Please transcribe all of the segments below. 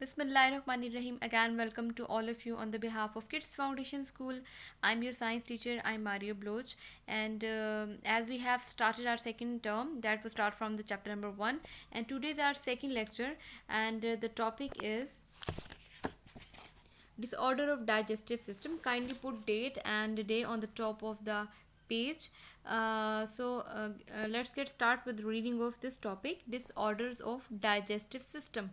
Bismillahirrahmanirrahim. Again, welcome to all of you on the behalf of Kids Foundation School. I'm your science teacher. I'm Mario Bloch, and as we have started our second term, that will start from the chapter number 1. And today is our second lecture, and the topic is disorder of digestive system. Kindly put date and day on the top of the page. Let's get start with reading of this topic, disorders of digestive system.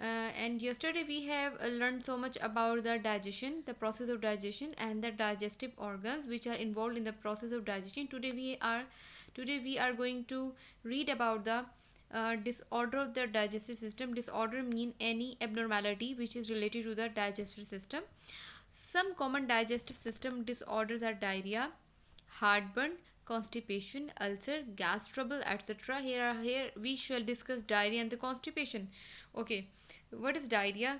And yesterday we have learned so much about the digestion, the process of digestion, and the digestive organs which are involved in the process of digestion. Today we are going to read about the disorder of the digestive system. Disorder mean any abnormality which is related to the digestive system. Some common digestive system disorders are diarrhea, heartburn, constipation, ulcer, gas trouble, etc. Here we shall discuss diarrhea and the constipation. Okay, what is diarrhea?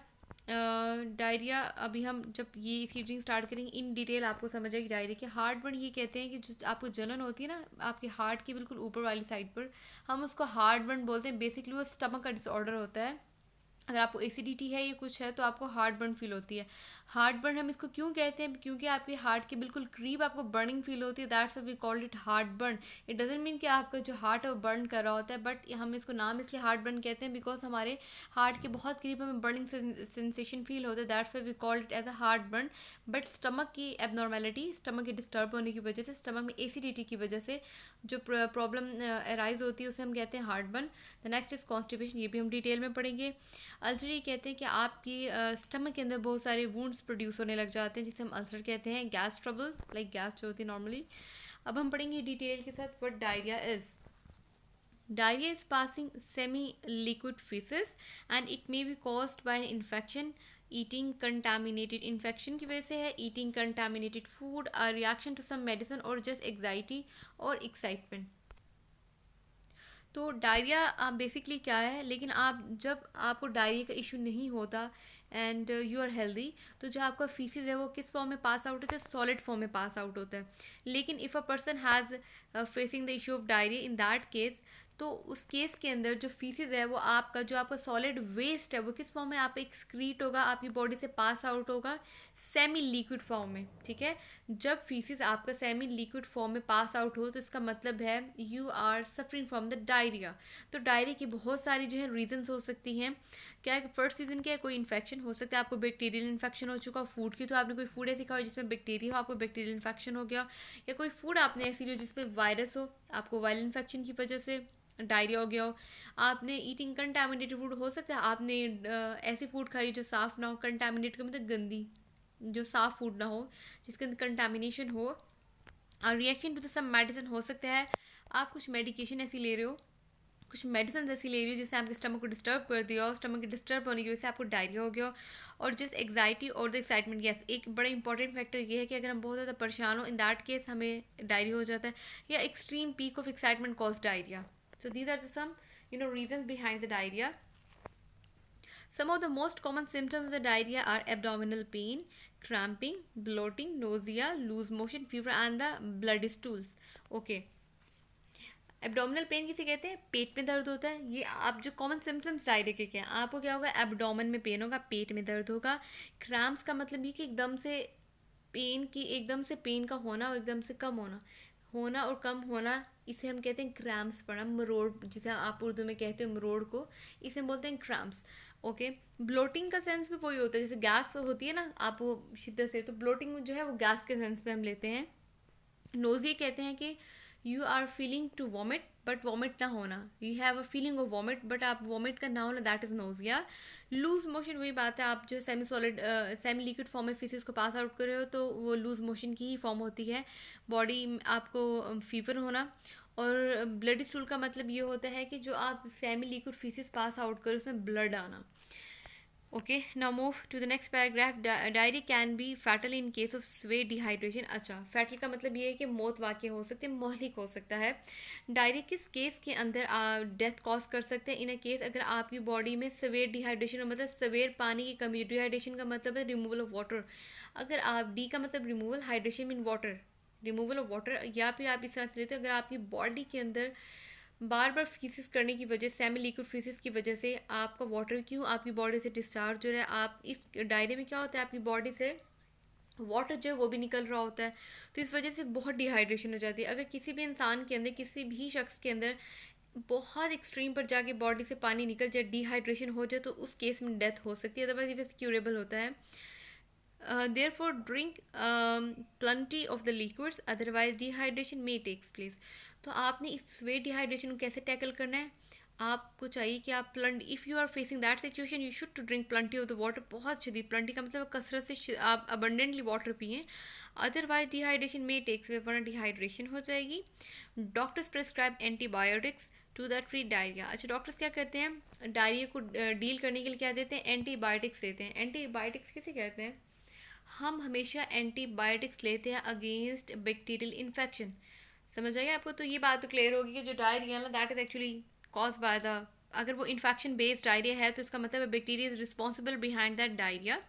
Diarrhoea अभी हम जब ये इसकी reading start करेंगे in detail आपको समझ आएगी diarrhoea के हार्ट बर्न ये कहते हैं कि जो आपको जलन होती है ना आपके हार्ट की बिल्कुल ऊपर वाली साइड पर हम उसको हार्ट बर्न बोलते हैं बेसिकली वो स्टमक का डिसऑर्डर होता है अगर आपको एसिडिटी है या कुछ है तो आपको हार्ट बर्न फील होती है हार्ट बर्न हम इसको क्यों कहते हैं क्योंकि आपके हार्ट के बिल्कुल करीब आपको बर्निंग फील होती है that's we called it heartburn it doesn't mean कि आपका जो हार्ट है वो बर्न कर रहा होता है बट हम इसको नाम इसलिए हार्ट बर्न कहते हैं बिकॉज हमारे हार्ट के बहुत करीब हमें बर्निंग सेंसेशन फील होता है that's we called it as a heartburn but stomach की एबनॉर्मेलिटी स्टमक के डिस्टर्ब होने की वजह से स्टमक में एसिडिटी की वजह से जो प्रॉब्लम अराइज होती है उसे हम कहते हैं heart burn the next is constipation ये भी हम डिटेल में पढ़ेंगे अल्सर ये कहते हैं कि आपकी स्टमक के अंदर बहुत सारे वुंड्स प्रोड्यूस होने लग जाते हैं जिसे हम अल्सर कहते हैं गैस ट्रबल लाइक गैस जो होती है नॉर्मली अब हम पढ़ेंगे डिटेल के साथ what diarrhoea is Diarrhea is passing semi-liquid feces and it may be caused by an infection, eating contaminated infection की वजह से है, eating contaminated food, a reaction to some medicine or just anxiety or excitement. तो diarrhoea basically क्या है लेकिन आप जब आपको डायरिया का इशू नहीं होता एंड यू आर हेल्दी तो जो आपका फीसिस है वो किस फॉर्म में पास आउट होता है सॉलिड फॉर्म में पास आउट होता है लेकिन if a person has facing the issue of diarrhoea in that case तो उस केस के अंदर जो फीसिस है वो आपका जो आपका सॉलिड वेस्ट है वो किस फॉर्म में आप एक्सक्रीट होगा आपकी बॉडी से पास आउट होगा सेमी लिक्विड फॉर्म में ठीक है जब फीसिस आपका सेमी लिक्विड फॉर्म में पास आउट हो तो इसका मतलब है you are suffering from the diarrhoea तो डायरिया की बहुत सारी जो है रीजंस हो सकती हैं क्या फर्स्ट रीज़न क्या है कोई इन्फेक्शन हो सकता है आपको बैक्टीरियल इन्फेक्शन हो चुका फूड की तो आपने कोई फूड ऐसी खाओ जिसमें बैक्टीरिया हो आपको बैक्टीरियल इन्फेक्शन हो गया या कोई फूड आपने ऐसी ली जिसमें वायरस हो आपको वायरल इन्फेक्शन की वजह से डायरिया हो गया हो आपने ईटिंग कंटामिनेटेड फूड हो सकता है आपने ऐसी फूड खाई जो साफ़ ना हो कंटामिनेट का मतलब गंदी जो साफ़ फूड ना हो जिसके अंदर कंटामिनेशन हो और reaction to the some medicine हो सकता है आप कुछ मेडिकेशन ऐसी ले रहे हो कुछ मेडिसिन ऐसी ले रही हो जिससे आपके स्टमक को डिस्टर्ब कर दिया हो स्टमक के डिस्टर्ब होने की वजह से आपको डायरिया हो गया और जस्ट एग्जाइटी और द एक्साइटमेंट गैस एक बड़ा इंपॉर्टेंट फैक्टर ये है कि अगर हम बहुत ज़्यादा परेशान हो इन दैट केस हमें डायरिया हो जाता है या extreme peak of excitement cause diarrhoea so these are some reasons behind the diarrhea some of the most common symptoms of the diarrhea are abdominal pain cramping bloating nausea loose motion fever and the bloody stools okay abdominal pain किसे कहते हैं पेट में दर्द होता है ये आप जो कॉमन सिम्टम्स डायरिया के क्या हैं आपको क्या होगा एब्डोमेन में पेन होगा पेट में दर्द होगा क्रैम्प्स का मतलब ये कि एकदम से पेन का होना और एकदम से कम होना और कम होना इसे हम कहते हैं क्रैम्प्स पड़ना मरोड़ जिसे आप उर्दू में कहते हैं मरोड़ को इसे हम बोलते हैं क्रैम्प्स ओके ब्लोटिंग का सेंस भी वही होता है जैसे गैस होती है ना आप वो शिद्दत से तो ब्लोटिंग जो है वो गैस के सेंस में हम लेते हैं नोज़िया कहते हैं कि you are feeling to vomit but vomit ना होना you have a feeling of vomit but आप वॉमिट का ना होना that is nausea loose motion वही बात है आप जो semi solid semi liquid form में फिशेस को पास आउट कर रहे हो तो वो लूज मोशन की ही फॉर्म होती है बॉडी आपको फीवर होना और ब्लड स्टूल का मतलब ये होता है कि जो आप semi liquid faeces pass out करो उसमें ब्लड आना okay now move to the next paragraph diarrhoea can be fatal in case of severe dehydration अच्छा फैटल का मतलब ये है कि मौत वाक़ई हो सकती है मोहलिक हो सकता है डायरिया किस केस के अंदर डेथ कॉज कर सकते हैं इन अ केस अगर आपकी बॉडी में सवेयर डिहाइड्रेशन मतलब सवेयर पानी की कमी डिहाइड्रेशन का मतलब है रिमूवल ऑफ वाटर अगर आप डी का मतलब removal hydration mean water removal of water या फिर आप इस तरह से लेते हो अगर आपकी बॉडी के अंदर बार बार फीसिस करने की वजह, सेमी लिक्विड फीसिस की वजह से आपका वाटर क्यों आपकी बॉडी से डिस्चार्ज हो रहा है, आप इस डायरिया में क्या होता है आपकी बॉडी से वाटर जो है वो भी निकल रहा होता है, तो इस वजह से बहुत डिहाइड्रेशन हो जाती है। अगर किसी भी इंसान के अंदर, किसी भी शख्स के अंदर बहुत एक्सट्रीम पर जाके बॉडी से पानी निकल जाए, डिहाइड्रेशन हो जाए, तो उस केस में डेथ हो सकती है, अदरवाइज ये वैसे क्यूरेबल होता है। Therefore, drink plenty of the liquids, otherwise dehydration may takes place. तो आपने इस वे डिहाइड्रेशन को कैसे टैकल करना है, आपको चाहिए कि आप plenty, if you are facing that situation you should to drink plenty of the water, बहुत शदीद प्लंटी का मतलब कसरत से आप अबंडेंटली वाटर पिए, अदरवाइज डिहाइड्रेशन में टेक्स वे, वरना डिहाइड्रेशन हो जाएगी। Doctors prescribe antibiotics to the treat diarrhoea. अच्छा, डॉक्टर्स क्या करते हैं डायरिया को डील करने के लिए, क्या देते हैं, एंटीबायोटिक्स देते हैं। एंटीबायोटिक्स किसे कहते हैं, हम हमेशा एंटीबायोटिक्स लेते हैं अगेंस्ट बैक्टीरियल इन्फेक्शन। समझ आइए आपको, तो ये बात तो क्लियर होगी कि जो डायरिया ना that is actually cause by the, अगर वो इन्फेक्शन बेस्ड डायरिया है तो इसका मतलब है bacteria is responsible behind that diarrhoea.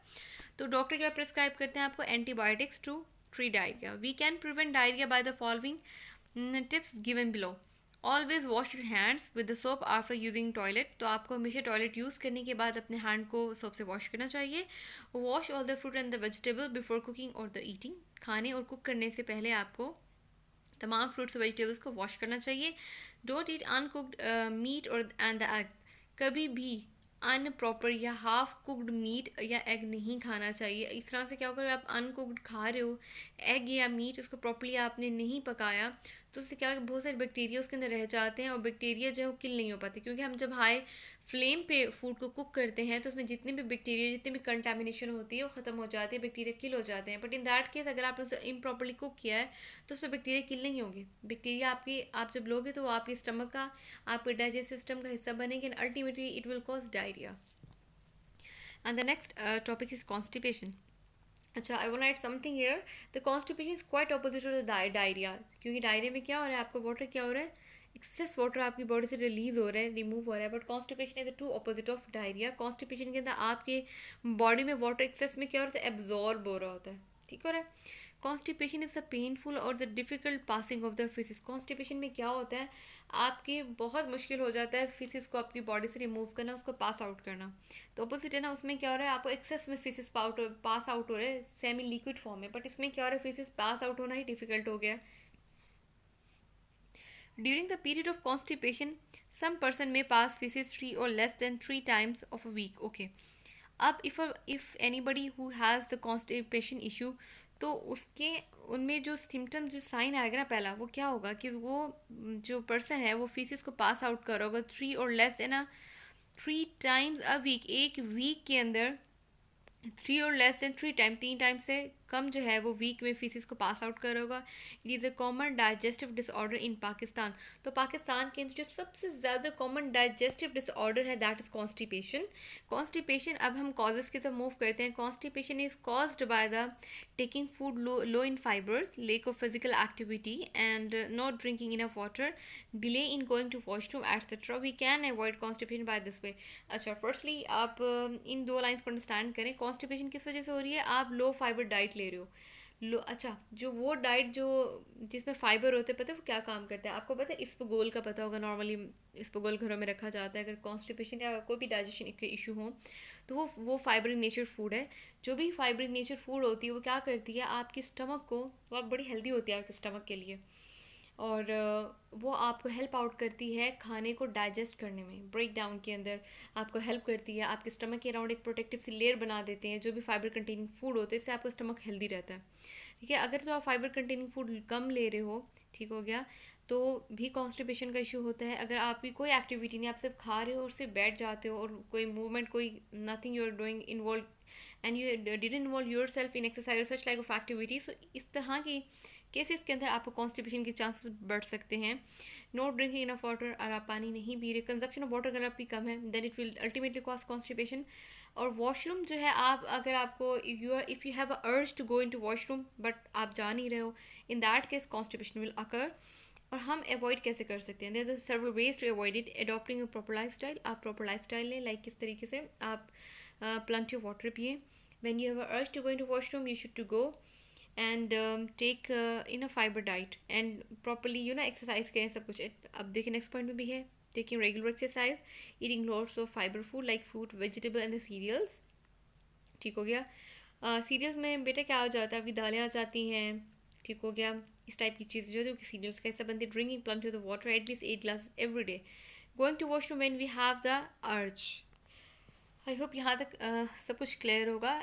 तो डॉक्टर क्या प्रिस्क्राइब करते हैं आपको, antibiotics to treat diarrhoea. We can prevent diarrhoea by the following tips given below. Always wash your hands with the soap after using toilet. तो आपको हमेशा toilet use करने के बाद अपने हैंड को सोप से वॉश करना चाहिए। Wash all the fruit and the vegetable before cooking और द ईटिंग। खाने और कुक करने से पहले आपको तमाम फ्रूट्स और वेजिटेबल्स को वॉश करना चाहिए। डोंट ईट अनकुक्ड मीट और एंड द एग्स। कभी भी अनप्रॉपर या हाफ कुक्ड मीट या एग नहीं खाना चाहिए। इस तरह से क्या होगा, आप अनकुक्ड खा रहे हो एग या मीट, उसको प्रॉपर्ली आपने नहीं पकाया, तो उससे क्या होगा, बहुत सारे बैक्टीरिया उसके अंदर रह जाते हैं और बैक्टीरिया जो है वो किल नहीं हो पाते, क्योंकि हम जब हाई फ्लेम पे फूड को कुक करते हैं तो उसमें जितने भी बैक्टीरिया, जितनी भी कंटामिनेशन होती है वो ख़त्म हो जाती है, बैक्टीरिया किल हो जाते हैं। बट इन दैट केस अगर आपने उसे इम्प्रॉपरली कुक किया है तो उसमें बैक्टीरिया किल नहीं होंगे। बैक्टीरिया आपकी, आप जब लोगे तो वो आपके स्टमक का, आपके डाइजेस्ट सिस्टम का हिस्सा बनेंगे and ultimately it will cause diarrhoea. And the next topic is constipation. अच्छा, I want write something here, the constipation is quite opposite to the diarrhoea. क्योंकि डायरिया में क्या हो रहा है, आपका वाटर क्या हो रहा है, एक्सेस वाटर आपकी बॉडी से रिलीज हो रहा है, रिमूव हो रहा है। But constipation is a to opposite of diarrhoea. Constipation के अंदर आपके बॉडी में वाटर एक्सेस में क्या होता है, एब्जॉर्ब हो रहा होता है, ठीक हो रहा है। कॉन्स्टिपेशन इज द पेनफुल और the difficult passing of the faeces. Constipation में क्या होता है, आपके बहुत मुश्किल हो जाता है फिसिस को अपनी बॉडी से रिमूव करना, उसको पास आउट करना। तो अपोजिट है ना, उसमें क्या हो रहा है, आपको एक्सेस में फिसिस पास आउट हो रहा है सेमी लिक्विड फॉर्म में, बट इसमें क्या हो रहा है, फिसिस पास आउट होना ही डिफिकल्ट हो गया। During the period of constipation some person may pass feces 3 or less than 3 times of a week. Okay. अब if anybody who has the constipation issue, तो उसके उनमें जो सिम्टम, जो साइन आएगा ना पहला, वो क्या होगा कि वो जो पर्सन है वो फीसिस को पास आउट कर होगा 3 और less than 3 times a week, एक वीक के अंदर 3 और लेस देन 3 टाइम, 3 टाइम से कम जो है वो वीक में फीसिस को पास आउट कर होगा। It is a common digestive disorder in Pakistan. तो पाकिस्तान के अंदर जो सबसे ज़्यादा कॉमन डाइजेस्टिव डिसऑर्डर है दैट इज़ कॉन्स्टिपेशन। कॉन्स्टिपेशन, अब हम कॉजेज़ की तरफ मूव करते हैं। Constipation is caused by the taking food low in fibres, lack of physical activity and not drinking enough water, delay in going to washroom etcetera. We can avoid constipation by this way. अच्छा, firstly आप इन दो lines को understand करें। Constipation किस वजह से हो रही है, आप लो फाइबर डाइट ले रहे हो। लो, अच्छा, जो वो डाइट जो जिसमें फाइबर होते हैं, पता है वो क्या काम करता है आपको पता है, इसबगोल का पता होगा, नॉर्मली इसबगोल घरों में रखा जाता है अगर कॉन्स्टिपेशन या कोई भी डाइजेशन के इशू हो, तो वो फाइबर इन नेचर फूड है। जो भी फाइबर इन नेचर फूड होती है वो क्या करती है, आपकी स्टमक को, वो बड़ी हेल्दी होती है आपके स्टमक के लिए, और वो आपको हेल्प आउट करती है खाने को डाइजेस्ट करने में, ब्रेक डाउन के अंदर आपको हेल्प करती है। आपके स्टमक के अराउंड एक प्रोटेक्टिव सी लेयर बना देते हैं जो भी फाइबर कंटेनिंग फूड होते हैं, इससे आपका स्टमक हेल्दी रहता है, ठीक है। अगर तो आप फाइबर कंटेनिंग फूड कम ले रहे हो, ठीक हो गया, तो भी कॉन्स्टिपेशन का इशू होता है। अगर आपकी कोई एक्टिविटी नहीं, आप सिर्फ खा रहे हो और सिर्फ बैठ जाते हो और कोई मूवमेंट, कोई nothing you are doing involve and you didn't involve yourself in exercise such like of activities, so इस तरह की केसेस के अंदर आपको कॉन्स्टिपेशन के चांसेस बढ़ सकते हैं। नॉट ड्रिंकिंग इनफ वाटर, और आप पानी नहीं पी रहे, कंजप्शन ऑफ वाटर अगर आपकी कम है, then it will ultimately cause constipation. और वॉशरूम जो है, आप अगर आपको if you have a urge to go into washroom but आप जा नहीं रहे हो, in that case constipation will occur. और हम अवॉइड कैसे कर सकते हैं, there are several ways to avoid it. Adopting a proper lifestyle, आप प्रॉपर लाइफ स्टाइल लें, लाइक किस तरीके से आप प्लेंटी ऑफ वाटर पिए। When you have a urge to go into washroom you should to go and take in a fibre diet and properly exercise करें सब कुछ. अब देखिए नेक्स्ट पॉइंट में भी है, taking regular exercise, eating lots of fibre food like fruit vegetable and the cereals. ठीक हो गया. सीरियल्स में बेटा क्या हो जाता है, अभी दालें आ जाती हैं. ठीक हो गया. इस टाइप की चीज़ें जो कि सीरियल्स का हिस्सा बनती है. Drinking plenty of the water at least 8 glass every day. Going to washroom when we have the urge. I hope यहाँ तक सब कुछ क्लियर होगा.